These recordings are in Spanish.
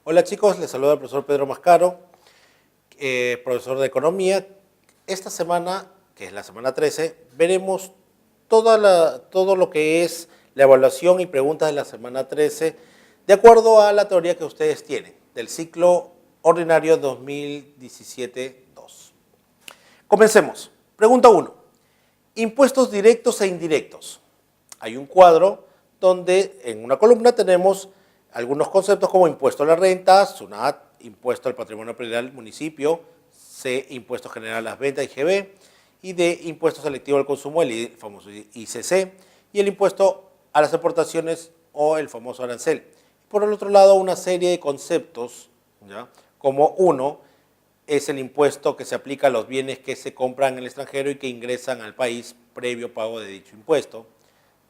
Hola chicos, les saluda el profesor Pedro Mascaro, profesor de Economía. Esta semana, que es la semana 13, veremos todo lo que es la evaluación y preguntas de la semana 13, de acuerdo a la teoría que ustedes tienen, del ciclo ordinario 2017-2. Comencemos. Pregunta 1. Impuestos directos e indirectos. Hay un cuadro donde en una columna tenemos algunos conceptos como impuesto a la renta, SUNAT, impuesto al patrimonio predial del municipio, C, impuesto general a las ventas, IGB, y D, impuesto selectivo al consumo, el famoso ICC, y el impuesto a las exportaciones o el famoso arancel. Por el otro lado, una serie de conceptos, ¿ya? Como uno, es el impuesto que se aplica a los bienes que se compran en el extranjero y que ingresan al país previo pago de dicho impuesto.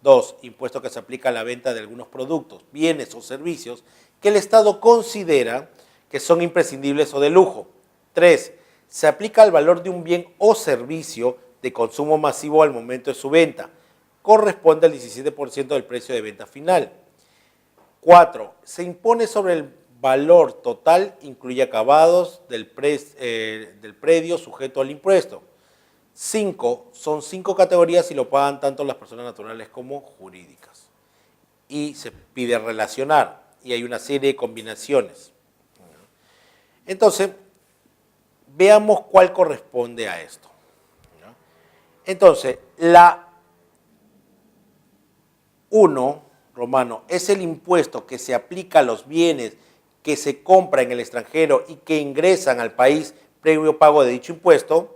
2. Impuesto que se aplica a la venta de algunos productos, bienes o servicios que el Estado considera que son imprescindibles o de lujo. 3. Se aplica al valor de un bien o servicio de consumo masivo al momento de su venta. Corresponde al 17% del precio de venta final. 4. Se impone sobre el valor total, incluye acabados del predio sujeto al impuesto. 5. Son 5 categorías y lo pagan tanto las personas naturales como jurídicas. Y se pide relacionar y hay una serie de combinaciones. Entonces, veamos cuál corresponde a esto. Entonces, la 1, Romano, es el impuesto que se aplica a los bienes que se compran en el extranjero y que ingresan al país previo pago de dicho impuesto.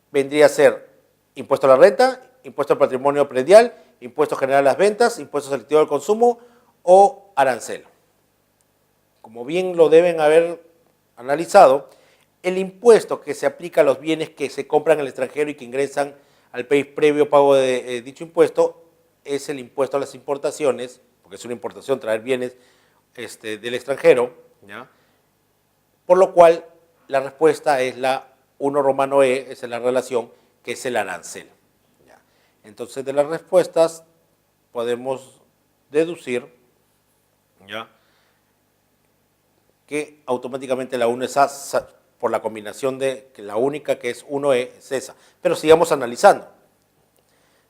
Vendría a ser impuesto a la renta, impuesto al patrimonio predial, impuesto general a las ventas, impuesto selectivo al consumo o arancel. Como bien lo deben haber analizado, el impuesto que se aplica a los bienes que se compran en el extranjero y que ingresan al país previo pago de dicho impuesto es el impuesto a las importaciones, porque es una importación traer bienes del extranjero, ¿ya? Por lo cual la respuesta es la 1 romano E, esa es la relación, que es el arancel. ¿Ya? Entonces, de las respuestas podemos deducir, ¿ya?, que automáticamente la 1 es A, por la combinación de que la única que es 1E es esa. Pero sigamos analizando.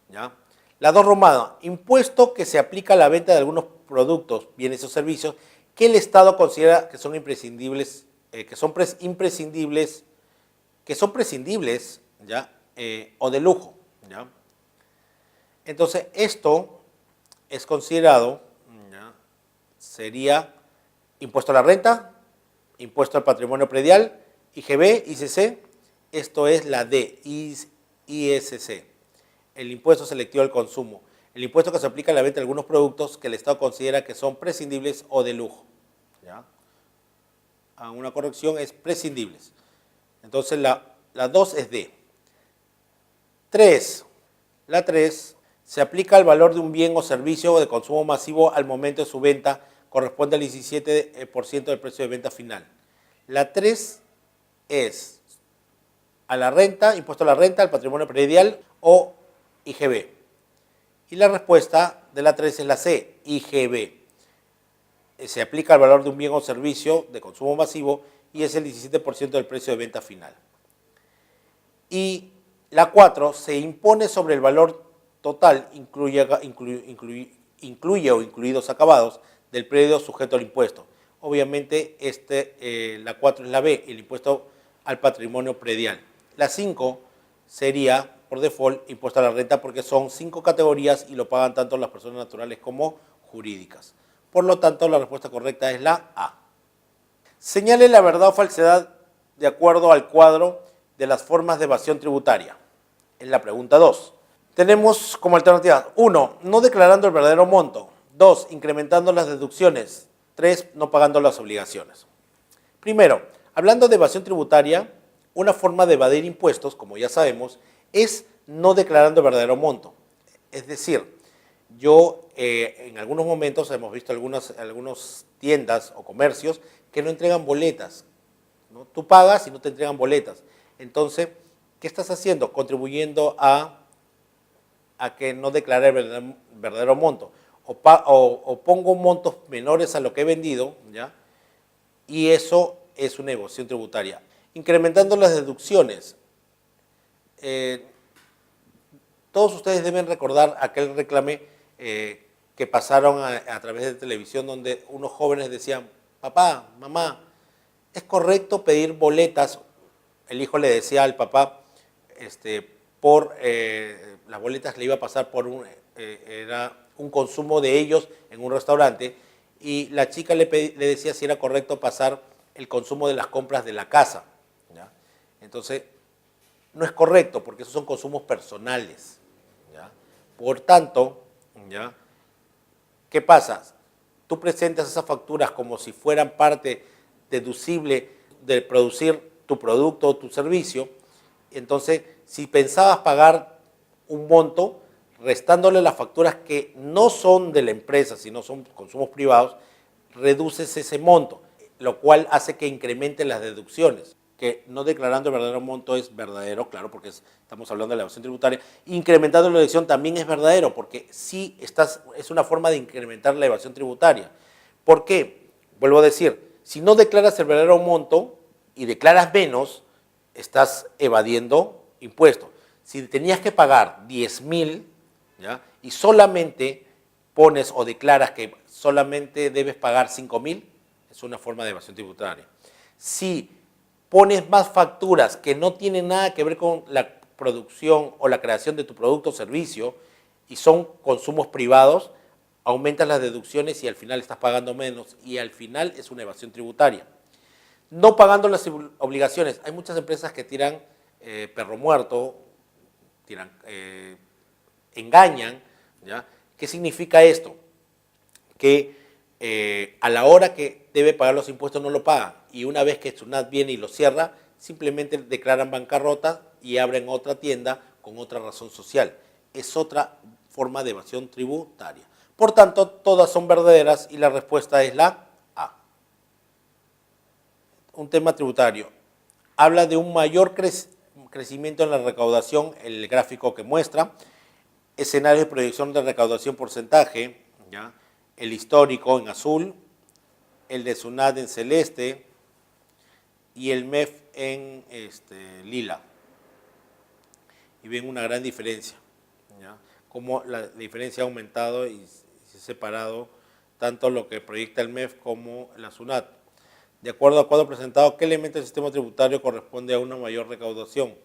¿Ya? La 2 romana, impuesto que se aplica a la venta de algunos productos, bienes o servicios que el Estado considera que son imprescindibles, ¿ya? O de lujo, ¿ya? Entonces, esto es considerado, ¿ya?, sería impuesto a la renta, impuesto al patrimonio predial, IGB, ICC, esto es la D, ISC, el impuesto selectivo al consumo, el impuesto que se aplica a la venta de algunos productos que el Estado considera que son prescindibles o de lujo, ¿ya? Una corrección es prescindibles. Entonces, la 2 es D. 3. La 3 se aplica al valor de un bien o servicio de consumo masivo al momento de su venta, corresponde al 17% del precio de venta final. La 3 es a la renta, impuesto a la renta, al patrimonio predial o IGB. Y la respuesta de la 3 es la C, IGB. Se aplica al valor de un bien o servicio de consumo masivo y es el 17% del precio de venta final. Y la 4 se impone sobre el valor total, incluye o incluidos acabados del predio sujeto al impuesto. Obviamente la 4 es la B, el impuesto al patrimonio predial. La 5 sería, por default, impuesto a la renta porque son 5 categorías y lo pagan tanto las personas naturales como jurídicas. Por lo tanto, la respuesta correcta es la A. Señale la verdad o falsedad de acuerdo al cuadro de las formas de evasión tributaria. Es la pregunta 2. Tenemos como alternativas: 1, no declarando el verdadero monto. 2, incrementando las deducciones. 3, no pagando las obligaciones. Primero, hablando de evasión tributaria, una forma de evadir impuestos, como ya sabemos, es no declarando el verdadero monto. Es decir, en algunos momentos hemos visto algunas tiendas o comercios que no entregan boletas, ¿no? Tú pagas y no te entregan boletas. Entonces, ¿qué estás haciendo? Contribuyendo a que no declare el verdadero monto. o pongo montos menores a lo que he vendido, ¿ya? Y eso es una evasión tributaria. Incrementando las deducciones. Todos ustedes deben recordar aquel reclame que pasaron a través de televisión donde unos jóvenes decían, papá, mamá, ¿es correcto pedir boletas? El hijo le decía al papá, las boletas le iba a pasar por era un consumo de ellos en un restaurante, y la chica le decía si era correcto pasar el consumo de las compras de la casa, ¿ya? Entonces, no es correcto porque esos son consumos personales, ¿ya? Por tanto, ¿ya? ¿Qué pasa? Tú presentas esas facturas como si fueran parte deducible de producir tu producto o tu servicio. Entonces, si pensabas pagar un monto, restándole las facturas que no son de la empresa, sino son consumos privados, reduces ese monto, lo cual hace que incremente las deducciones, que no declarando el verdadero monto es verdadero, claro, porque estamos hablando de la evasión tributaria. Incrementando la deducción también es verdadero, porque sí es una forma de incrementar la evasión tributaria. ¿Por qué? Vuelvo a decir, si no declaras el verdadero monto y declaras menos, estás evadiendo impuestos. Si tenías que pagar 10,000, ¿ya? Y solamente pones o declaras que solamente debes pagar 5,000, es una forma de evasión tributaria. Si pones más facturas que no tienen nada que ver con la producción o la creación de tu producto o servicio y son consumos privados, aumentas las deducciones y al final estás pagando menos y al final es una evasión tributaria. No pagando las obligaciones. Hay muchas empresas que tiran perro muerto, engañan, ¿ya? ¿Qué significa esto? Que a la hora que debe pagar los impuestos no lo paga y una vez que SUNAT viene y lo cierra, simplemente declaran bancarrota y abren otra tienda con otra razón social. Es otra forma de evasión tributaria. Por tanto, todas son verdaderas y la respuesta es la A. Un tema tributario. Habla de un mayor crecimiento en la recaudación, el gráfico que muestra, escenario de proyección de recaudación porcentaje, ¿ya? El histórico en azul, el de SUNAT en celeste y el MEF en lila. Y ven una gran diferencia, ¿ya? Como la diferencia ha aumentado y se ha separado tanto lo que proyecta el MEF como la SUNAT. De acuerdo al cuadro presentado, ¿qué elemento del sistema tributario corresponde a una mayor recaudación?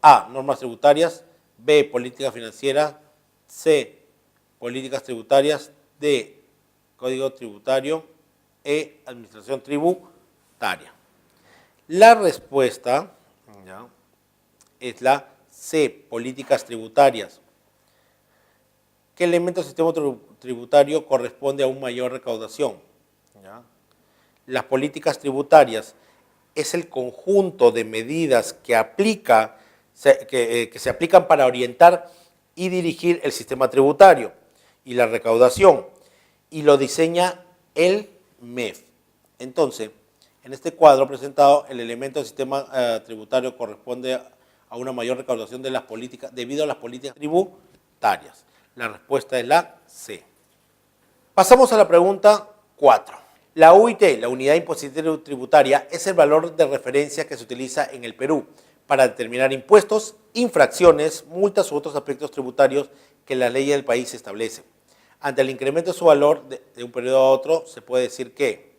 A, normas tributarias, B, política financiera, C, políticas tributarias, D, código tributario, E, administración tributaria. La respuesta, ¿ya?, es la C, políticas tributarias. ¿Qué elemento del sistema tributario corresponde a una mayor recaudación? ¿Ya? Las políticas tributarias es el conjunto de medidas que se aplican para orientar y dirigir el sistema tributario y la recaudación, y lo diseña el MEF. Entonces, en este cuadro presentado, el elemento del sistema tributario corresponde a una mayor recaudación de las políticas, debido a las políticas tributarias. La respuesta es la C. Pasamos a la pregunta 4. La UIT, la Unidad Impositiva Tributaria, es el valor de referencia que se utiliza en el Perú para determinar impuestos, infracciones, multas u otros aspectos tributarios que la ley del país establece. Ante el incremento de su valor de un periodo a otro, se puede decir que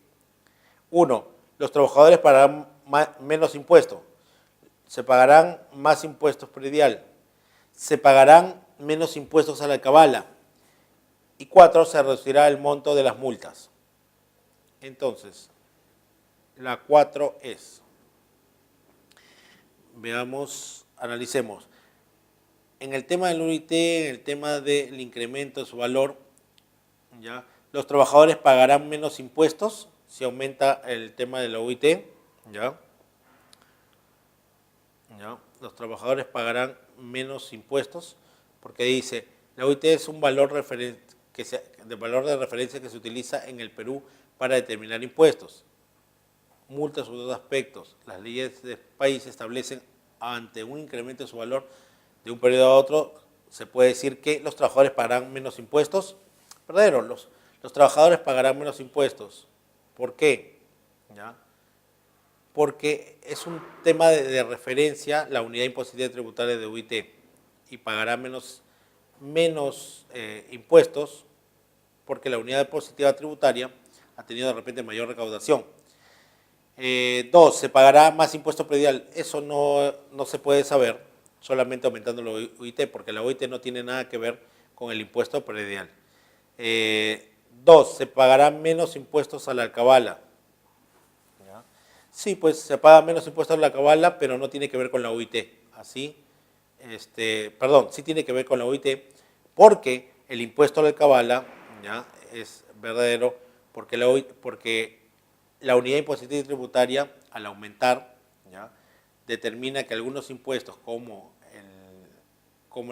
1. Los trabajadores pagarán menos impuestos, se pagarán más impuestos predial, se pagarán menos impuestos a la alcabala y 4. Se reducirá el monto de las multas. Entonces, la 4 es, veamos, analicemos. En el tema del UIT, en el tema del incremento de su valor, ¿ya?, los trabajadores pagarán menos impuestos si aumenta el tema de la UIT, ¿ya? ¿Ya? Los trabajadores pagarán menos impuestos porque dice, la UIT es un valor de referencia que se utiliza en el Perú para determinar impuestos, multas u otros aspectos. Las leyes del país establecen ante un incremento de su valor de un periodo a otro, se puede decir que los trabajadores pagarán menos impuestos. Verdadero, los trabajadores pagarán menos impuestos. ¿Por qué? ¿Ya? Porque es un tema de referencia la unidad impositiva tributaria de UIT y pagará menos impuestos porque la unidad impositiva tributaria ha tenido de repente mayor recaudación. Dos, se pagará más impuesto predial. Eso no se puede saber solamente aumentando la UIT, porque la UIT no tiene nada que ver con el impuesto predial. Dos, se pagará menos impuestos a la alcabala. ¿Ya? Sí, pues se paga menos impuestos a la alcabala, pero no tiene que ver con la UIT. Así, perdón, sí tiene que ver con la UIT, porque el impuesto a la alcabala, ¿ya?, es verdadero, porque la unidad impositiva y tributaria, al aumentar, ¿ya?, determina que algunos impuestos, como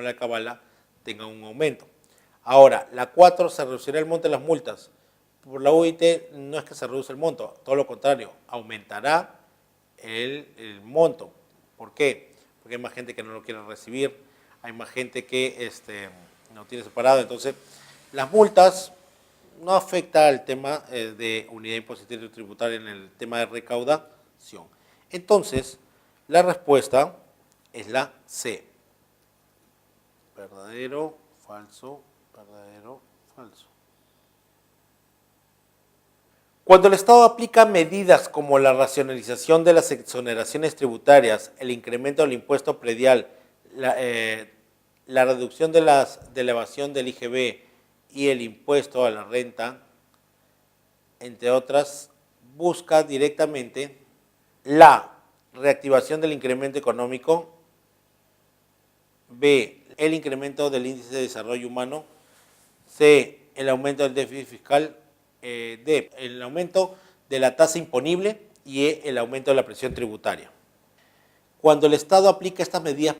la alcabala, tengan un aumento. Ahora, la 4, se reducirá el monto de las multas. Por la UIT no es que se reduce el monto, todo lo contrario, aumentará el monto. ¿Por qué? Porque hay más gente que no lo quiere recibir, hay más gente que no tiene separado. Entonces, las multas no afecta al tema de unidad impositiva y tributaria en el tema de recaudación. Entonces, la respuesta es la C. Verdadero, falso, verdadero, falso. Cuando el Estado aplica medidas como la racionalización de las exoneraciones tributarias, el incremento del impuesto predial, la reducción de la evasión del IGB y el impuesto a la renta, entre otras, busca directamente la reactivación del incremento económico, B, el incremento del índice de desarrollo humano, C, el aumento del déficit fiscal, D, el aumento de la tasa imponible y E, el aumento de la presión tributaria. Cuando el Estado aplica estas medidas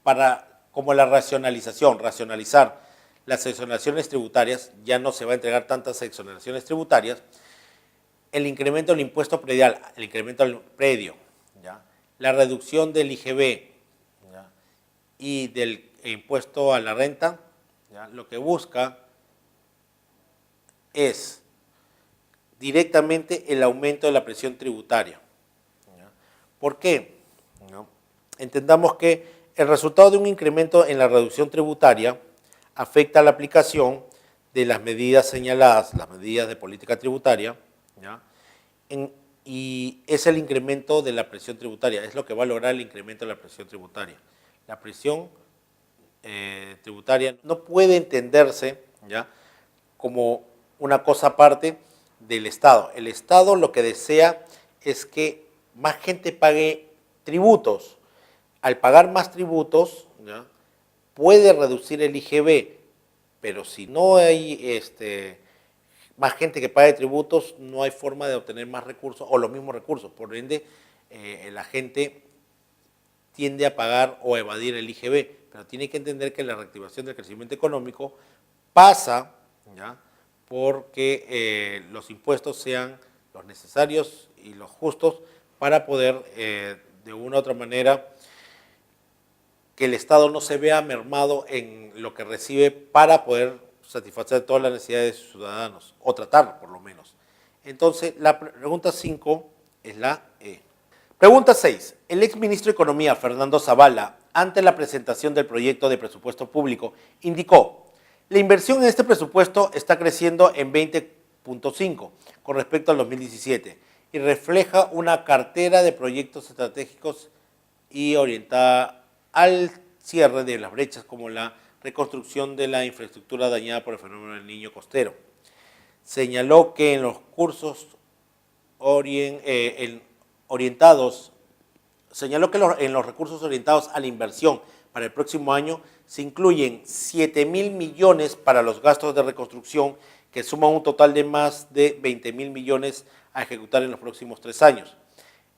como la racionalizar las exoneraciones tributarias, ya no se va a entregar tantas exoneraciones tributarias, el incremento del impuesto predial, el incremento del predio, ¿ya?, la reducción del IGB, ¿ya?, y del impuesto a la renta, ¿ya?, lo que busca es directamente el aumento de la presión tributaria. ¿Ya? ¿Por qué? ¿No? Entendamos que el resultado de un incremento en la reducción tributaria afecta a la aplicación de las medidas señaladas, las medidas de política tributaria, ¿ya?, y es el incremento de la presión tributaria, es lo que va a lograr el incremento de la presión tributaria. La presión tributaria no puede entenderse, ¿ya?, como una cosa aparte del Estado. El Estado lo que desea es que más gente pague tributos. Al pagar más tributos, ¿ya?, puede reducir el IGB, pero si no hay más gente que pague tributos, no hay forma de obtener más recursos o los mismos recursos. Por ende, la gente tiende a pagar o evadir el IGB, pero tiene que entender que la reactivación del crecimiento económico pasa, ¿ya?, porque los impuestos sean los necesarios y los justos para poder, de una u otra manera, que el Estado no se vea mermado en lo que recibe para poder satisfacer todas las necesidades de sus ciudadanos, o tratar por lo menos. Entonces, la pregunta 5 es la E. Pregunta 6. El exministro de Economía, Fernando Zavala, ante la presentación del proyecto de presupuesto público, indicó: la inversión en este presupuesto está creciendo en 20.5 con respecto al 2017 y refleja una cartera de proyectos estratégicos y orientada al cierre de las brechas como la reconstrucción de la infraestructura dañada por el fenómeno del Niño costero. Señaló que en los cursos en los recursos orientados a la inversión para el próximo año se incluyen 7.000 millones para los gastos de reconstrucción, que suman un total de más de 20.000 millones a ejecutar en los próximos 3 años.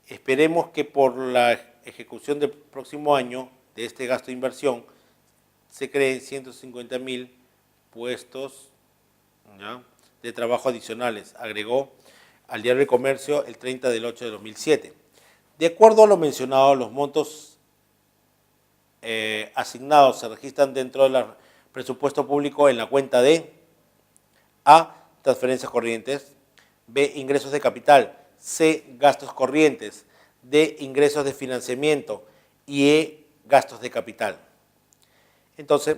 Esperemos que por la ejecución del próximo año de este gasto de inversión se creen 150.000 puestos, ¿ya?, de trabajo adicionales, agregó al Diario de Comercio el 30 del 8 de 2007. De acuerdo a lo mencionado, los montos asignados se registran dentro de las presupuesto público en la cuenta de A, transferencias corrientes, B, ingresos de capital, C, gastos corrientes, D, ingresos de financiamiento y E, gastos de capital. Entonces,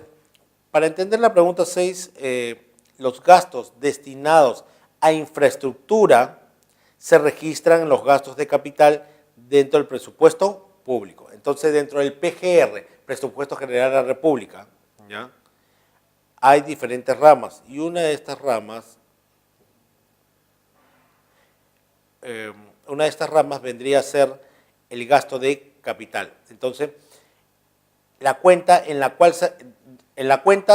para entender la pregunta 6, los gastos destinados a infraestructura se registran en los gastos de capital dentro del presupuesto público. Entonces, dentro del PGR, Presupuesto General de la República, ¿ya?, hay diferentes ramas y una de estas ramas vendría a ser el gasto de capital. Entonces, la cuenta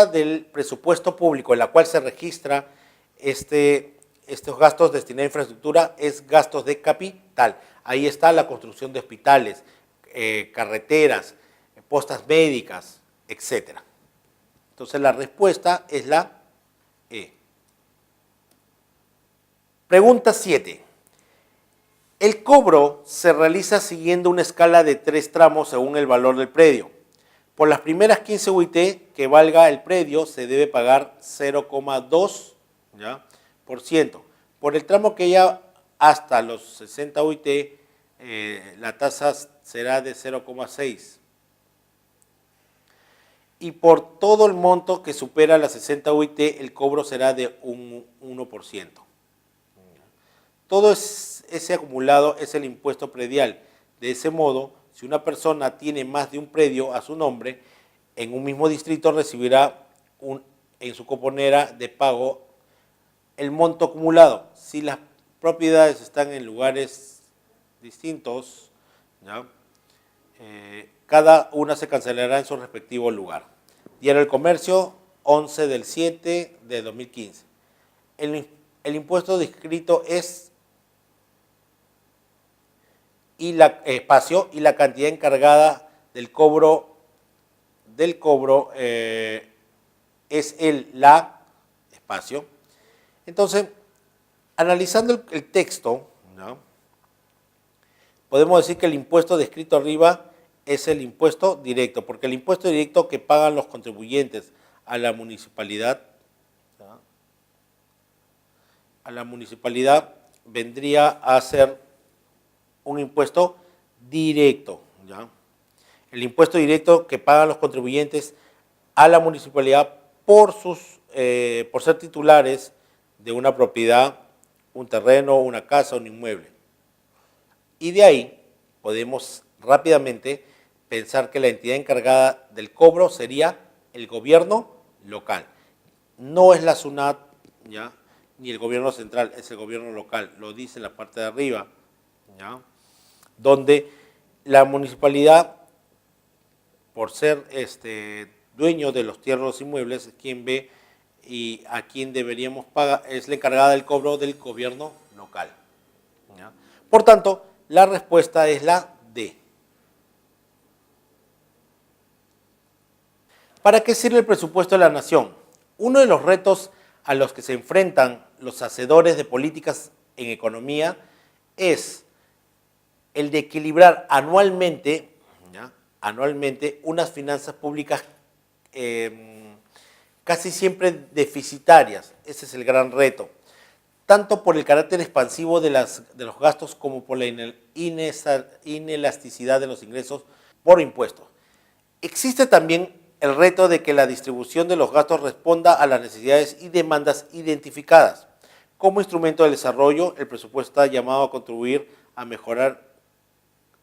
del presupuesto público en la cual se registra estos gastos destinados a infraestructura es gastos de capital. Ahí está la construcción de hospitales, carreteras, postas médicas, etcétera. Entonces la respuesta es la E. Pregunta 7. El cobro se realiza siguiendo una escala de 3 tramos según el valor del predio. Por las primeras 15 UIT que valga el predio se debe pagar 0,2%. Por el tramo que ya hasta los 60 UIT, la tasa será de 0,6%. Y por todo el monto que supera las 60 UIT, el cobro será de un 1%. Todo ese acumulado es el impuesto predial. De ese modo, si una persona tiene más de un predio a su nombre, en un mismo distrito recibirá en su cuponera de pago el monto acumulado. Si las propiedades están en lugares distintos, ¿ya?, cada una se cancelará en su respectivo lugar. Diario El Comercio, 11/7/2015. El impuesto descrito es y la cantidad encargada del cobro es la espacio. Entonces, analizando el texto, ¿no?, podemos decir que el impuesto descrito arriba es el impuesto directo, porque el impuesto directo que pagan los contribuyentes a la municipalidad, ¿no?, vendría a ser un impuesto directo, ¿ya? El impuesto directo que pagan los contribuyentes a la municipalidad por ser titulares de una propiedad, un terreno, una casa, un inmueble. Y de ahí podemos rápidamente pensar que la entidad encargada del cobro sería el gobierno local. No es la SUNAT, ¿ya?, ni el gobierno central, es el gobierno local, lo dice en la parte de arriba, ¿ya?, donde la municipalidad, por ser dueño de los tierras inmuebles, es quien ve y a quien deberíamos pagar, es la encargada del cobro del gobierno local, ¿ya? Por tanto, la respuesta es la D. ¿Para qué sirve el presupuesto de la nación? Uno de los retos a los que se enfrentan los hacedores de políticas en economía es el de equilibrar anualmente unas finanzas públicas casi siempre deficitarias. Ese es el gran reto, tanto por el carácter expansivo de los gastos como por la inelasticidad de los ingresos por impuestos. Existe también el reto de que la distribución de los gastos responda a las necesidades y demandas identificadas. Como instrumento del desarrollo, el presupuesto está llamado a contribuir a mejorar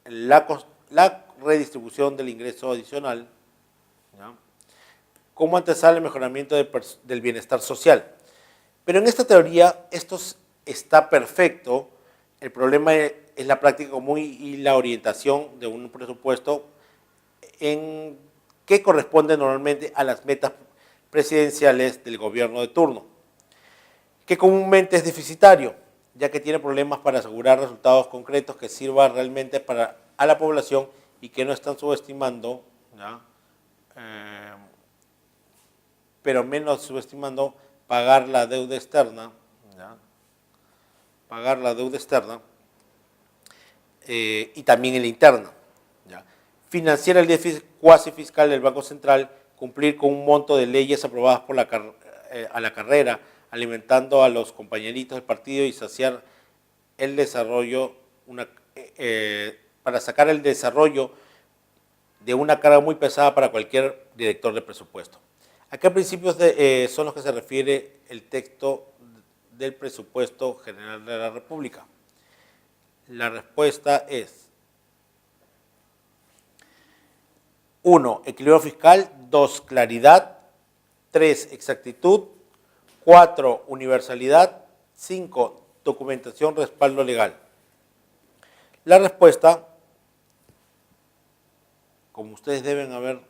la redistribución del ingreso adicional, ¿ya?, como antesala el mejoramiento del bienestar social. Pero en esta teoría esto está perfecto. El problema es la práctica común y la orientación de un presupuesto que corresponde normalmente a las metas presidenciales del gobierno de turno, que comúnmente es deficitario, ya que tiene problemas para asegurar resultados concretos que sirvan realmente a la población y que no están subestimando, ¿ya?, pero menos subestimando pagar la deuda externa, ¿ya?, y también en la interna, ¿ya?, financiar el déficit cuasi fiscal del Banco Central cumplir con un monto de leyes aprobadas por a la carrera, alimentando a los compañeritos del partido y saciar el desarrollo, para sacar el desarrollo de una carga muy pesada para cualquier director de presupuesto. ¿A qué principios son los que se refiere el texto del presupuesto general de la República? La respuesta es 1. Equilibrio fiscal. 2. Claridad. 3. Exactitud. 4. Universalidad. 5. Documentación, respaldo legal. La respuesta, como ustedes deben haber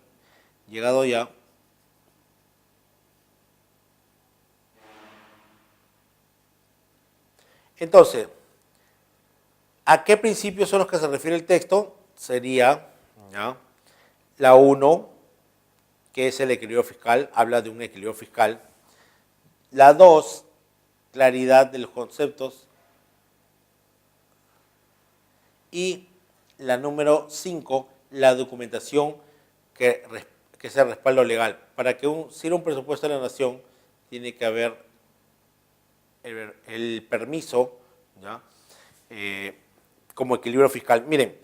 llegado ya, entonces, ¿a qué principios son los que se refiere el texto? Sería, ¿ya?, la 1, que es el equilibrio fiscal, habla de un equilibrio fiscal. La 2, claridad de los conceptos. Y la número 5, la documentación que es el respaldo legal. Para que sirva un presupuesto de la nación, tiene que haber el permiso, ¿ya?, como equilibrio fiscal. Miren,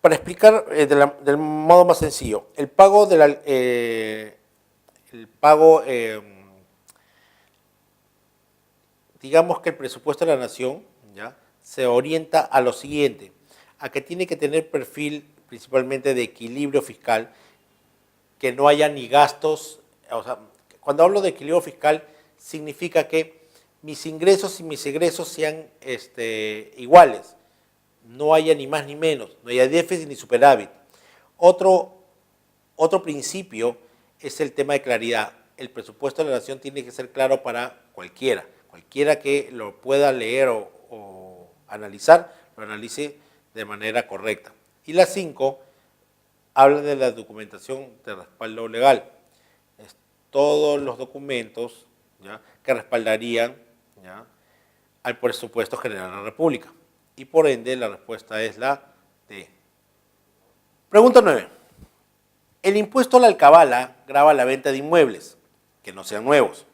para explicar del modo más sencillo, el pago digamos que el presupuesto de la nación, ¿ya?, se orienta a lo siguiente, a que tiene que tener perfil principalmente de equilibrio fiscal, que no haya ni gastos. O sea, cuando hablo de equilibrio fiscal, significa que mis ingresos y mis egresos sean iguales, no haya ni más ni menos, no haya déficit ni superávit. Otro principio es el tema de claridad. El presupuesto de la nación tiene que ser claro para cualquiera que lo pueda leer o analizar, lo analice de manera correcta. Y la 5 habla de la documentación de respaldo legal. Es todos los documentos, ¿ya?, que respaldarían, ¿ya?, al presupuesto general de la República. Y por ende la respuesta es la D. Pregunta 9. El impuesto a la alcabala grava la venta de inmuebles que no sean nuevos.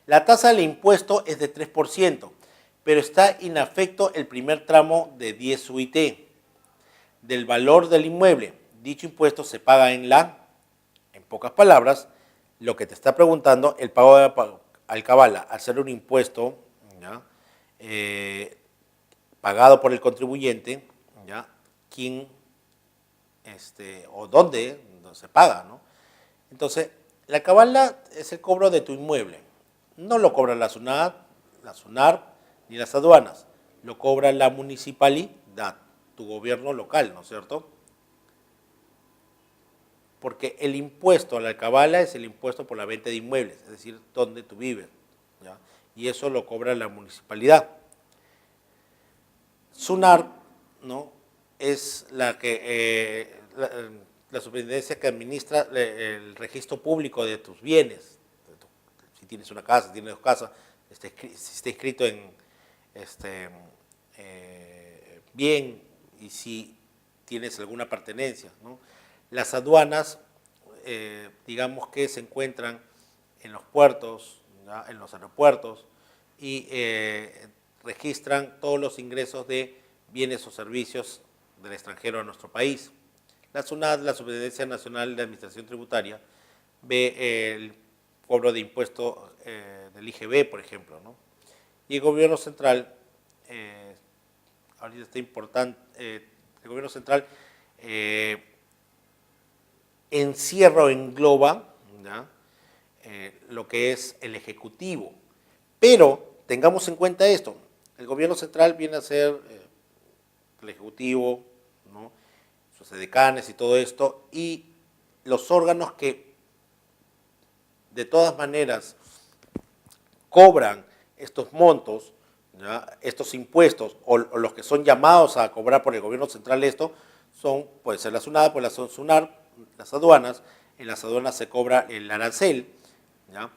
La tasa del impuesto es de 3%, pero está inafecto el primer tramo de 10 UIT del valor del inmueble. Dicho impuesto se paga en pocas palabras, lo que te está preguntando, el pago de la alcabala, al ser un impuesto, ¿ya?, pagado por el contribuyente, ¿ya?, quién o dónde se paga, ¿no? Entonces, la alcabala es el cobro de tu inmueble. No lo cobra la SUNAR ni las aduanas, lo cobra la municipalidad, tu gobierno local, ¿no es cierto? Porque el impuesto a la alcabala es el impuesto por la venta de inmuebles, es decir, donde tú vives, ¿ya?, y eso lo cobra la municipalidad. SUNAR, ¿no?, es la superintendencia que administra el registro público de tus bienes. Si tienes una casa, si tienes dos casas, si está inscrito en bien, y si tienes alguna pertenencia, ¿no? Las aduanas, digamos que se encuentran en los puertos, ¿ya?, en los aeropuertos, y registran todos los ingresos de bienes o servicios del extranjero a nuestro país. La SUNAT, la Superintendencia Nacional de Administración Tributaria, ve el cobro de impuestos del IGB, por ejemplo, ¿no? Y el gobierno central, ahorita está importante, el gobierno central encierra o engloba, ¿ya?, lo que es el ejecutivo. Pero tengamos en cuenta esto, el gobierno central viene a ser el ejecutivo, ¿no?, sus edecanes y todo esto, y los órganos que de todas maneras cobran estos montos, ¿ya?, estos impuestos, o los que son llamados a cobrar por el gobierno central esto, puede ser la SUNAT, pues la SUNAR, las aduanas. En las aduanas se cobra el arancel, ¿ya?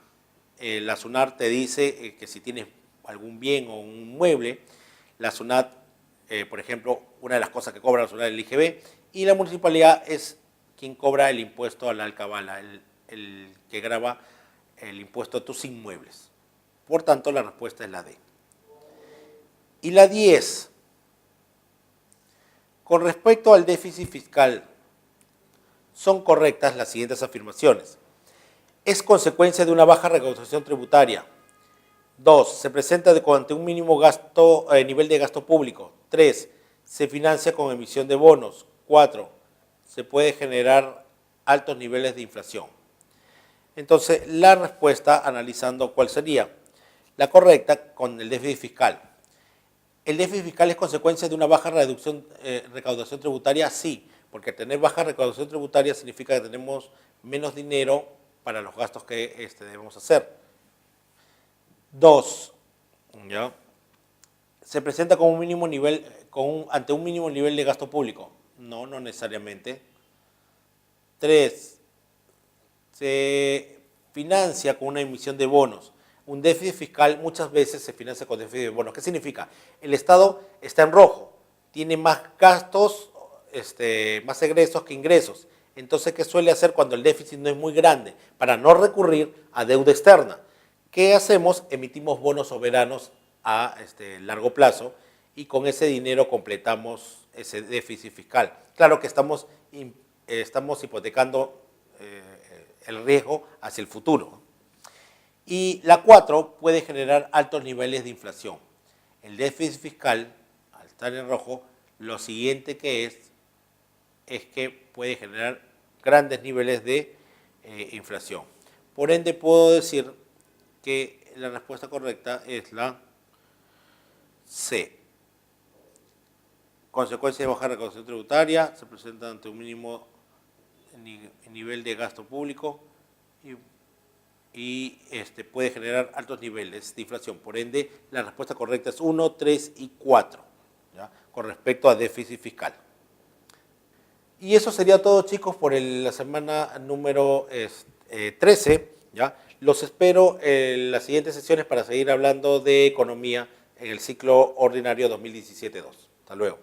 La SUNAR te dice que si tienes algún bien o un mueble, la SUNAT, por ejemplo, una de las cosas que cobra la SUNAT es el IGB, y la municipalidad es quien cobra el impuesto a la alcabala, el que grava el impuesto a tus inmuebles. Por tanto, la respuesta es la D. Y la 10. Con respecto al déficit fiscal, son correctas las siguientes afirmaciones. Es consecuencia de una baja recaudación tributaria. 2. Se presenta ante un mínimo nivel de gasto público. 3. Se financia con emisión de bonos. 4. Se puede generar altos niveles de inflación. Entonces, la respuesta, analizando cuál sería. La correcta con el déficit fiscal. ¿El déficit fiscal es consecuencia de una baja recaudación tributaria? Sí, porque tener baja recaudación tributaria significa que tenemos menos dinero para los gastos que debemos hacer. 2. ¿Ya? ¿Se presenta como un mínimo nivel, ante un mínimo nivel de gasto público? No, no necesariamente. 3. Se financia con una emisión de bonos. Un déficit fiscal muchas veces se financia con déficit de bonos. ¿Qué significa? El Estado está en rojo, tiene más gastos, más egresos que ingresos. Entonces, ¿qué suele hacer cuando el déficit no es muy grande? Para no recurrir a deuda externa. ¿Qué hacemos? Emitimos bonos soberanos a largo plazo y con ese dinero completamos ese déficit fiscal. Claro que estamos hipotecando el riesgo hacia el futuro. Y la 4 puede generar altos niveles de inflación. El déficit fiscal, al estar en rojo, lo siguiente que es que puede generar grandes niveles de inflación. Por ende, puedo decir que la respuesta correcta es la C. Consecuencia de baja recaudación tributaria, se presenta ante un mínimo nivel de gasto público y puede generar altos niveles de inflación. Por ende, la respuesta correcta es 1, 3 y 4, ¿ya? Con respecto a déficit fiscal. Y eso sería todo, chicos, por la semana número 13. ¿Ya? Los espero en las siguientes sesiones para seguir hablando de economía en el ciclo ordinario 2017-2. Hasta luego.